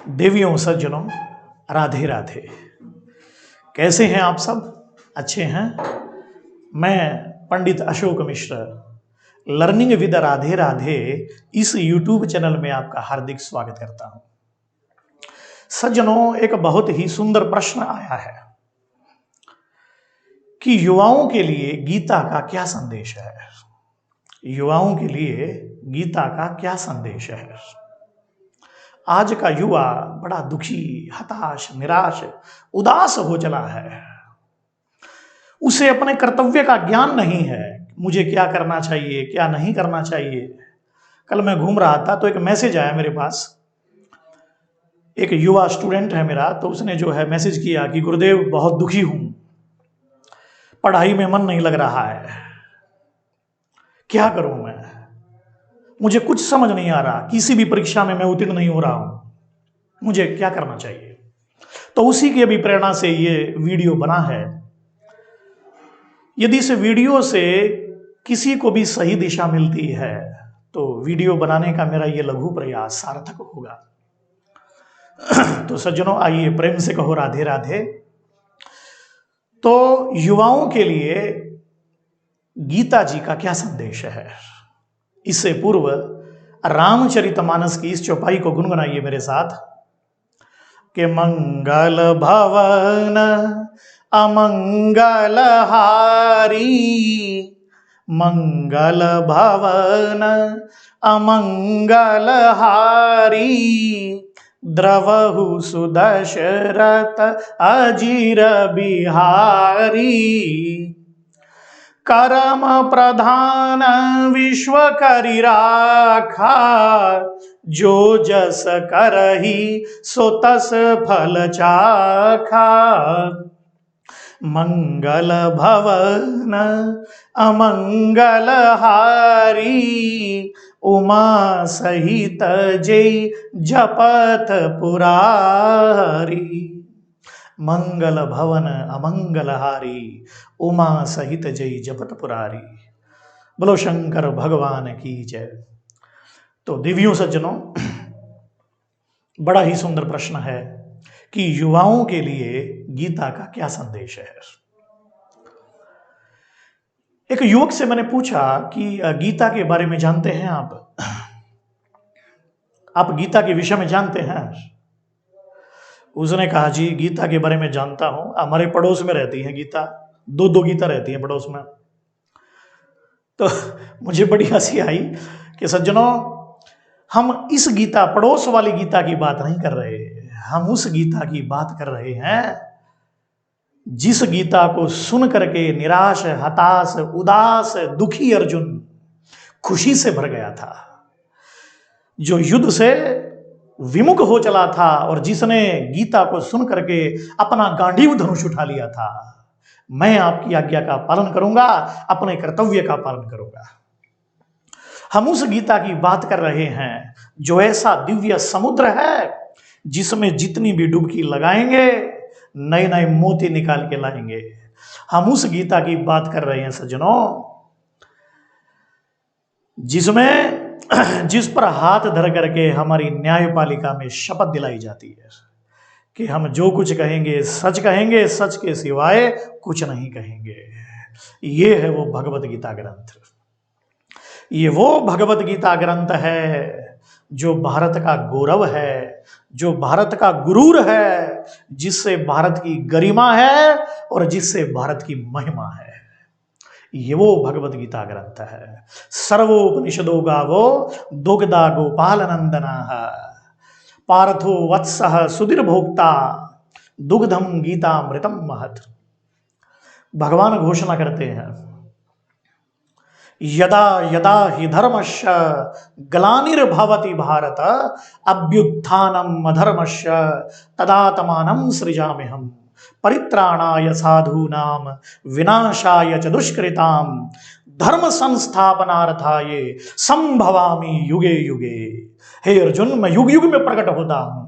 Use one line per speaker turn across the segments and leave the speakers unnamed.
देवियों सज्जनों, राधे राधे। कैसे हैं आप सब? अच्छे हैं? मैं पंडित अशोक मिश्र लर्निंग विद राधे राधे इस YouTube चैनल में आपका हार्दिक स्वागत करता हूं। सज्जनों, एक बहुत ही सुंदर प्रश्न आया है कि युवाओं के लिए गीता का क्या संदेश है। युवाओं के लिए गीता का क्या संदेश है। आज का युवा बड़ा दुखी, हताश, निराश, उदास हो चला है। उसे अपने कर्तव्य का ज्ञान नहीं है, मुझे क्या करना चाहिए, क्या नहीं करना चाहिए। कल मैं घूम रहा था तो एक मैसेज आया मेरे पास। एक युवा स्टूडेंट है मेरा, तो उसने जो है मैसेज किया कि गुरुदेव बहुत दुखी हूं, पढ़ाई में मन नहीं लग रहा है, क्या करूं मैं, मुझे कुछ समझ नहीं आ रहा, किसी भी परीक्षा में मैं उत्तीर्ण नहीं हो रहा हूं, मुझे क्या करना चाहिए। तो उसी की अभी प्रेरणा से ये वीडियो बना है। यदि इस वीडियो से किसी को भी सही दिशा मिलती है तो वीडियो बनाने का मेरा ये लघु प्रयास सार्थक होगा। तो सज्जनों, आइए प्रेम से कहो राधे राधे। तो युवाओं के लिए गीता जी का क्या संदेश है। इससे पूर्व रामचरितमानस की इस चौपाई को गुनगुनाइए मेरे साथ कि मंगल भवन अमंगल हारी, मंगल भवन अमंगल हारी, द्रवहु सुदशरथ अजीर बिहारी, करम प्रधान विश्व करि राखा, जो जस करही सो तस फल चाखा, मंगल भवन अमंगल हारी, उमा सहित जय जपत पुरारी, मंगल भवन अमंगल हारी, उमा सहित जय जपत पुरारी। बोलो शंकर भगवान की जय। तो देवियों सज्जनों, बड़ा ही सुंदर प्रश्न है कि युवाओं के लिए गीता का क्या संदेश है। एक युवक से मैंने पूछा कि गीता के बारे में जानते हैं आप गीता के विषय में जानते हैं? उसने कहा जी गीता के बारे में जानता हूं, हमारे पड़ोस में रहती है गीता, दो गीता रहती है पड़ोस में। तो मुझे बड़ी हंसी आई कि सज्जनों, हम इस गीता, पड़ोस वाली गीता की बात नहीं कर रहे, हम उस गीता की बात कर रहे हैं जिस गीता को सुन करके निराश, हताश, उदास, दुखी अर्जुन खुशी से भर गया था, जो युद्ध से विमुख हो चला था और जिसने गीता को सुन करके अपना गांडीव धनुष उठा लिया था। मैं आपकी आज्ञा का पालन करूंगा, अपने कर्तव्य का पालन करूंगा। हम उस गीता की बात कर रहे हैं जो ऐसा दिव्य समुद्र है जिसमें जितनी भी डुबकी लगाएंगे नए नए मोती निकाल के लाएंगे। हम उस गीता की बात कर रहे हैं सज्जनों जिसमें जिस पर हाथ धर करके हमारी न्यायपालिका में शपथ दिलाई जाती है कि हम जो कुछ कहेंगे सच कहेंगे, सच के सिवाय कुछ नहीं कहेंगे। ये है वो भगवत गीता ग्रंथ। ये वो भगवत गीता ग्रंथ है जो भारत का गौरव है, जो भारत का गुरूर है, जिससे भारत की गरिमा है और जिससे भारत की महिमा है। ये वो भगवत गीता ग्रंथ है। सर्वोपनिषदो गावो दुग्धा गोपाल नंदना, पार्थो वत्सः सुधीर भोक्ता, दुग्धम गीतामृतम महत्। भगवान घोषणा करते हैं यदा यदा हि धर्मस्य ग्लानिर्भवति भारत अभ्युत्थानम् अधर्मस्य तदात्मानं सृजाम्यहम्, परित्राणाय साधूनां विनाशाय च दुष्कृतां धर्म संस्थापनार्थाय संभवामि युगे युगे। हे अर्जुन, मैं युग युग में प्रकट होता हूं।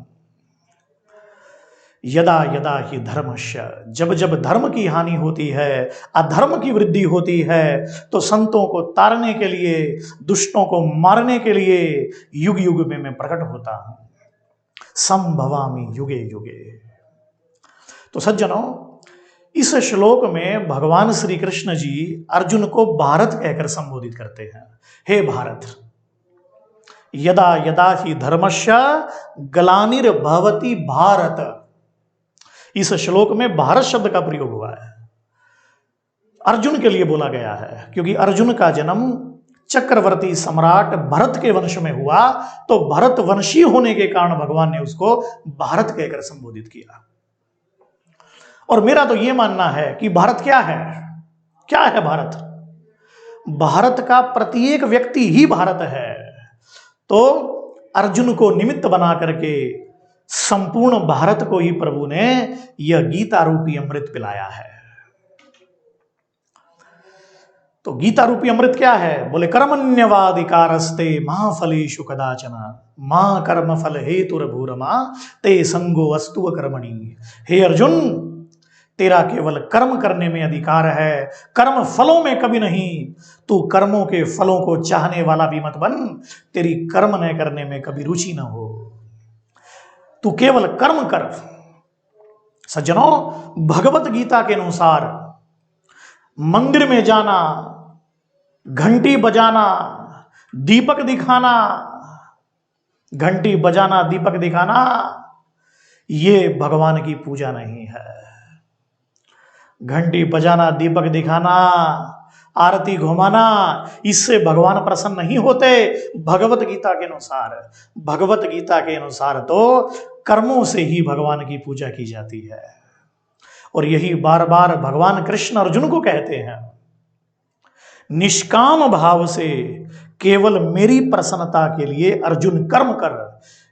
यदा यदा ही धर्मस्य, जब जब धर्म की हानि होती है, अधर्म की वृद्धि होती है, तो संतों को तारने के लिए, दुष्टों को मारने के लिए युग युग में मैं प्रकट होता हूं। संभवामि युगे युगे। तो सज्जनों, इस श्लोक में भगवान श्री कृष्ण जी अर्जुन को भारत कहकर संबोधित करते हैं। हे भारत, यदा यदा ही धर्मस्य ग्लानिर्भवति भारत। इस श्लोक में भारत शब्द का प्रयोग हुआ है, अर्जुन के लिए बोला गया है, क्योंकि अर्जुन का जन्म चक्रवर्ती सम्राट भरत के वंश में हुआ, तो भरत वंशी होने के कारण भगवान ने उसको भारत कहकर संबोधित किया। और मेरा तो यह मानना है कि भारत क्या है? क्या है भारत? भारत का प्रत्येक व्यक्ति ही भारत है। तो अर्जुन को निमित्त बना करके संपूर्ण भारत को ही प्रभु ने यह गीता रूपी अमृत पिलाया है। तो गीता रूपी अमृत क्या है? बोले कर्मण्यवाधिकारस्ते महाफलेषु कदाचन मां कर्म फल हेतुर्भूरमा ते संगो अस्तु कर्मणि। हे अर्जुन, तेरा केवल कर्म करने में अधिकार है, कर्म फलों में कभी नहीं। तू कर्मों के फलों को चाहने वाला भी मत बन, तेरी कर्म न करने में कभी रुचि न हो, तू केवल कर्म कर। सज्जनों, भगवत गीता के अनुसार मंदिर में जाना, घंटी बजाना, दीपक दिखाना, घंटी बजाना, दीपक दिखाना, ये भगवान की पूजा नहीं है। घंटी बजाना, दीपक दिखाना, आरती घुमाना, इससे भगवान प्रसन्न नहीं होते। भगवत गीता के अनुसार, भगवत गीता के अनुसार तो कर्मों से ही भगवान की पूजा की जाती है। और यही बार बार भगवान कृष्ण अर्जुन को कहते हैं, निष्काम भाव से केवल मेरी प्रसन्नता के लिए अर्जुन कर्म कर।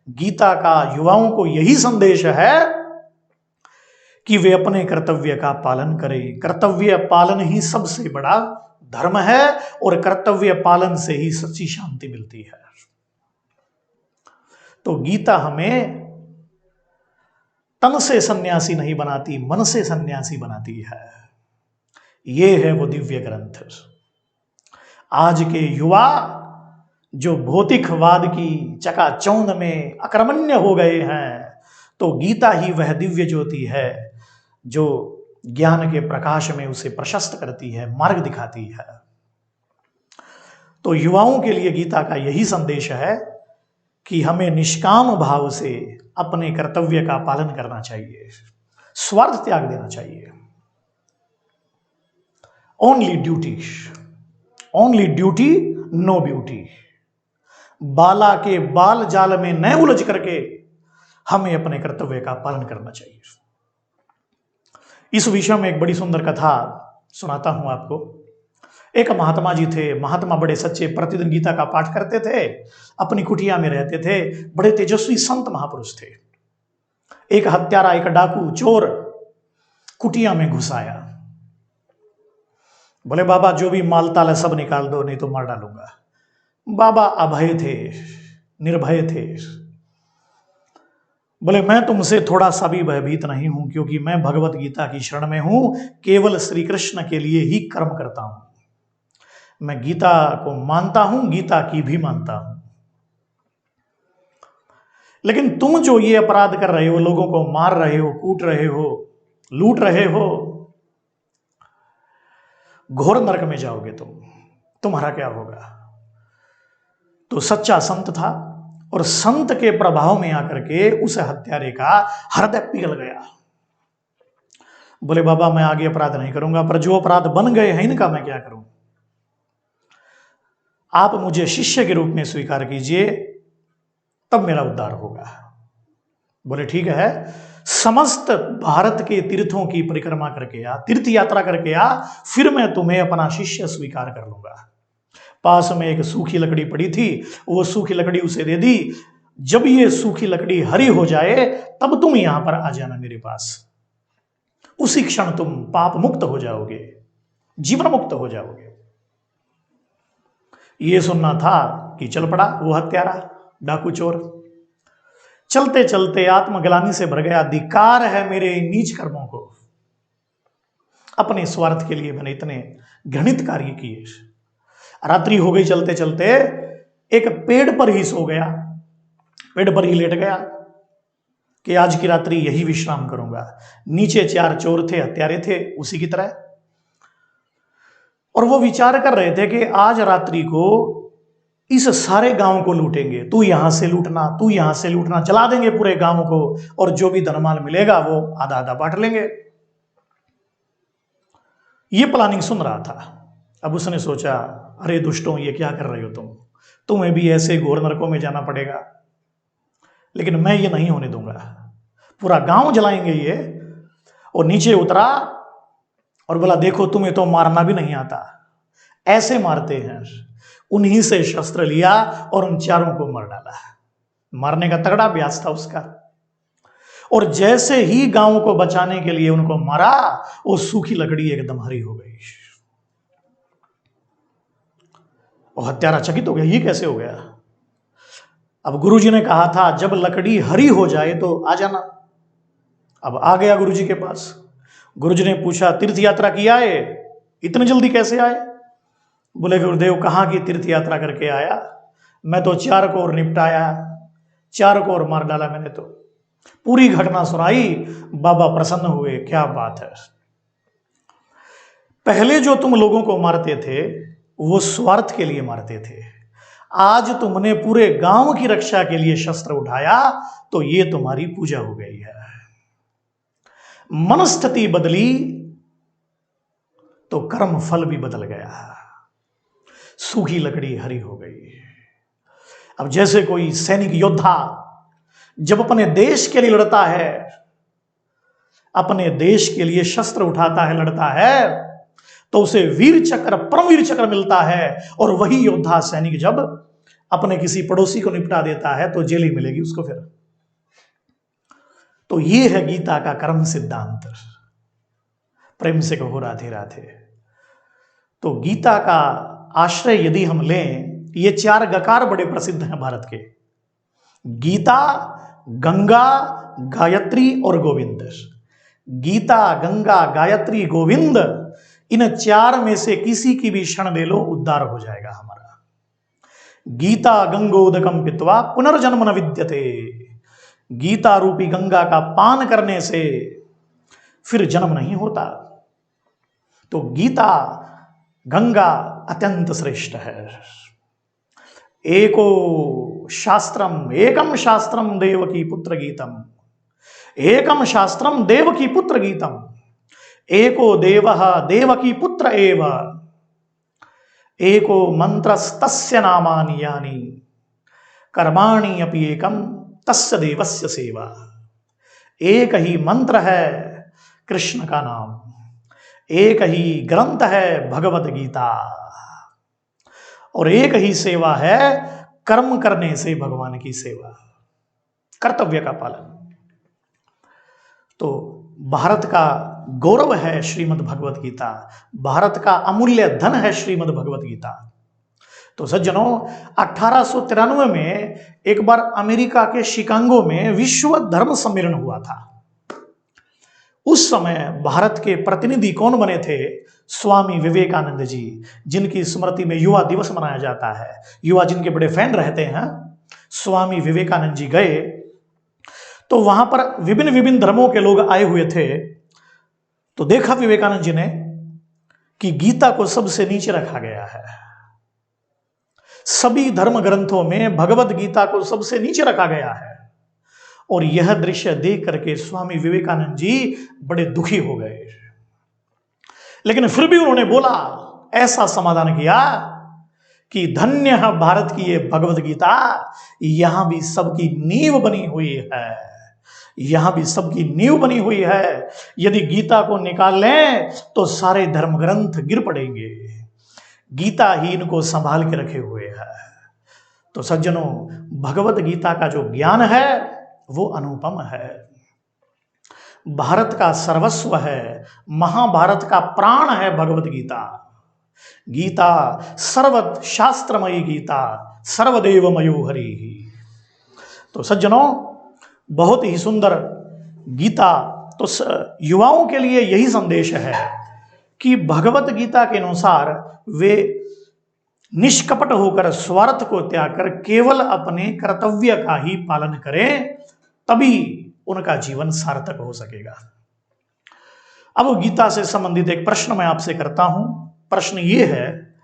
गीता का युवाओं को यही संदेश है कि वे अपने कर्तव्य का पालन करें। कर्तव्य पालन ही सबसे बड़ा धर्म है, और कर्तव्य पालन से ही सच्ची शांति मिलती है। तो गीता हमें तन से सन्यासी नहीं बनाती, मन से सन्यासी बनाती है। ये है वो दिव्य ग्रंथ। आज के युवा जो भौतिकवाद की चकाचौंध में अकर्मण्य हो गए हैं, तो गीता ही वह दिव्य ज्योति है जो ज्ञान के प्रकाश में उसे प्रशस्त करती है, मार्ग दिखाती है। तो युवाओं के लिए गीता का यही संदेश है कि हमें निष्काम भाव से अपने कर्तव्य का पालन करना चाहिए, स्वार्थ त्याग देना चाहिए। Only duty, only duty, no beauty. बाला के बाल जाल में न उलझ करके हमें अपने कर्तव्य का पालन करना चाहिए। इस विषय में एक बड़ी सुंदर कथा सुनाता हूं आपको। एक महात्मा जी थे, महात्मा बड़े सच्चे, प्रतिदिन गीता का पाठ करते थे, अपनी कुटिया में रहते थे, बड़े तेजस्वी संत महापुरुष थे। एक हत्यारा, एक डाकू, चोर कुटिया में घुस आया। बोले बाबा जो भी माल ताल है सब निकाल दो, नहीं तो मार डालूंगा। बाबा अभय थे, निर्भय थे। बोले मैं तुमसे थोड़ा सा भी भयभीत नहीं हूं, क्योंकि मैं भगवत गीता की शरण में हूं, केवल श्री कृष्ण के लिए ही कर्म करता हूं। मैं गीता को मानता हूं, गीता की भी मानता हूं। लेकिन तुम जो ये अपराध कर रहे हो, लोगों को मार रहे हो, कूट रहे हो, लूट रहे हो, घोर नरक में जाओगे तुम, तुम्हारा क्या होगा। तो सच्चा संत था, और संत के प्रभाव में आकर के उस हत्यारे का हृदय पिघल गया। बोले बाबा मैं आगे अपराध नहीं करूंगा, पर जो अपराध बन गए हैं इनका मैं क्या करूं। आप मुझे शिष्य के रूप में स्वीकार कीजिए, तब मेरा उद्धार होगा। बोले ठीक है, समस्त भारत के तीर्थों की परिक्रमा करके आ, तीर्थ यात्रा करके आ, फिर मैं तुम्हें अपना शिष्य स्वीकार कर लूंगा। पास में एक सूखी लकड़ी पड़ी थी, वो सूखी लकड़ी उसे दे दी। जब ये सूखी लकड़ी हरी हो जाए तब तुम यहां पर आ जाना मेरे पास। उसी क्षण तुम पाप मुक्त हो जाओगे, जीवन मुक्त हो जाओगे। ये सुनना था कि चल पड़ा वो हत्यारा, डाकू, चोर। चलते चलते आत्मग्लानि से भर गया, धिक्कार है मेरे नीच कर्मों को। अपने स्वार्थ के लिए मैंने इतने घृणित कार्य किए। रात्रि हो गई, चलते चलते एक पेड़ पर ही सो गया, पेड़ पर ही लेट गया। कि आज की रात्रि यही विश्राम करूंगा। नीचे 4 चोर थे, हत्यारे थे उसी की तरह, और वो विचार कर रहे थे कि आज रात्रि को इस सारे गांव को लूटेंगे, तू यहां से लूटना, तू यहां से लूटना, जला देंगे पूरे गांव को, और जो भी धनमाल मिलेगा वो आधा आधा बांट लेंगे। ये प्लानिंग सुन रहा था। अब उसने सोचा, अरे दुष्टों, ये क्या कर रहे हो तुम, तुम्हें भी ऐसे घोर नरकों में जाना पड़ेगा, लेकिन मैं ये नहीं होने दूंगा, पूरा गांव जलाएंगे ये। और नीचे उतरा और बोला, देखो तुम्हें तो मारना भी नहीं आता, ऐसे मारते हैं। उन्हीं से शस्त्र लिया और उन चारों को मार डाला। मारने का तगड़ा अभ्यास था उसका। और जैसे ही गांव को बचाने के लिए उनको मारा, वो सूखी लकड़ी एकदम हरी हो गई। और हत्यारा चकित हो गया, ये कैसे हो गया। अब गुरुजी ने कहा था, जब लकड़ी हरी हो जाए तो आ जाना। अब आ गया गुरुजी के पास। गुरुजी ने पूछा, तीर्थ यात्रा किया है, इतनी जल्दी कैसे आए। बोले, गुरुदेव कहाँ की तीर्थ यात्रा करके आया, मैं तो 4 को और निपटाया, 4 को और मार डाला मैंने। तो पूरी घटना सुनाई, बाबा प्रसन्न हुए, क्या बात है। पहले जो तुम लोगों को मारते थे वो स्वार्थ के लिए मारते थे, आज तुमने पूरे गांव की रक्षा के लिए शस्त्र उठाया, तो ये तुम्हारी पूजा हो गई है। मनस्थिति बदली तो कर्म फल भी बदल गया, सूखी लकड़ी हरी हो गई। अब जैसे कोई सैनिक योद्धा जब अपने देश के लिए लड़ता है, अपने देश के लिए शस्त्र उठाता है, लड़ता है, तो उसे वीर चक्र, परमवीर चक्र मिलता है। और वही योद्धा सैनिक जब अपने किसी पड़ोसी को निपटा देता है तो जेल ही मिलेगी उसको फिर। तो ये है गीता का कर्म सिद्धांत। प्रेम से कहो राधे राधे। तो गीता का आश्रय यदि हम लें, ये 4 गकार बड़े प्रसिद्ध हैं भारत के, गीता, गंगा, गायत्री और गोविंद। गीता, गंगा, गायत्री, गोविंद, इन 4 में से किसी की भी क्षण ले लो, उद्धार हो जाएगा हमारा। गीता गंगोदकम पित्वा पुनर्जन्म न विद्यते। गीता रूपी गंगा का पान करने से फिर जन्म नहीं होता। तो गीता, गंगा अत्यंत श्रेष्ठ है। एको शास्त्रम, एकम शास्त्रम देवकी पुत्र गीतम, एकम शास्त्रम देवकी पुत्र गीतम, एको देवः देवकी पुत्र एव, एको मंत्रस्तस्य नामानि यानि, कर्माणि अपि एकम तस्य देवस्य सेवा। एक ही मंत्र है कृष्ण का नाम, एक ही ग्रंथ है भगवत गीता, और एक ही सेवा है कर्म करने से भगवान की सेवा, कर्तव्य का पालन। तो भारत का गौरव है श्रीमद् भगवत गीता, भारत का अमूल्य धन है श्रीमद् भगवत गीता। तो सज्जनों, 1893 में एक बार अमेरिका के शिकागो में विश्व धर्म सम्मेलन हुआ था। उस समय भारत के प्रतिनिधि कौन बने थे? स्वामी विवेकानंद जी, जिनकी स्मृति में युवा दिवस मनाया जाता है। युवा जिनके बड़े फैन रहते हैं, स्वामी विवेकानंद जी गए तो वहां पर विभिन्न विभिन्न धर्मों के लोग आए हुए थे। तो देखा विवेकानंद जी ने कि गीता को सबसे नीचे रखा गया है, सभी धर्म ग्रंथों में भगवत गीता को सबसे नीचे रखा गया है। और यह दृश्य देख करके स्वामी विवेकानंद जी बड़े दुखी हो गए, लेकिन फिर भी उन्होंने बोला, ऐसा समाधान किया कि धन्य है भारत की ये भगवत गीता, यहां भी सबकी नींव बनी हुई है, यहां भी सबकी नींव बनी हुई है। यदि गीता को निकाल लें तो सारे धर्म ग्रंथ गिर पड़ेंगे, गीता ही इनको संभाल के रखे हुए है। तो सज्जनों, भगवत गीता का जो ज्ञान है वो अनुपम है, भारत का सर्वस्व है, महाभारत का प्राण है भगवत गीता। गीता सर्व शास्त्रमयी गीता, सर्वदेवमयो हरि। तो सज्जनों, बहुत ही सुंदर गीता। तो युवाओं के लिए यही संदेश है कि भगवत गीता के अनुसार वे निष्कपट होकर, स्वार्थ को त्याग कर केवल अपने कर्तव्य का ही पालन करें, तभी उनका जीवन सार्थक हो सकेगा। अब गीता से संबंधित एक प्रश्न मैं आपसे करता हूं। प्रश्न ये है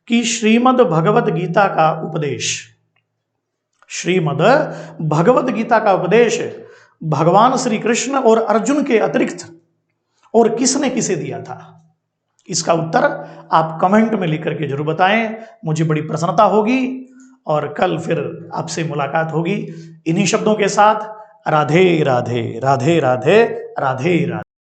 कि श्रीमद् भगवत गीता का उपदेश, श्रीमद् भगवत गीता का उपदेश भगवान श्री कृष्ण और अर्जुन के अतिरिक्त और किसने किसे दिया था? इसका उत्तर आप कमेंट में लिख करके जरूर बताएं, मुझे बड़ी प्रसन्नता होगी। और कल फिर आपसे मुलाकात होगी इन्हीं शब्दों के साथ। राधे राधे, राधे राधे, राधे राधे।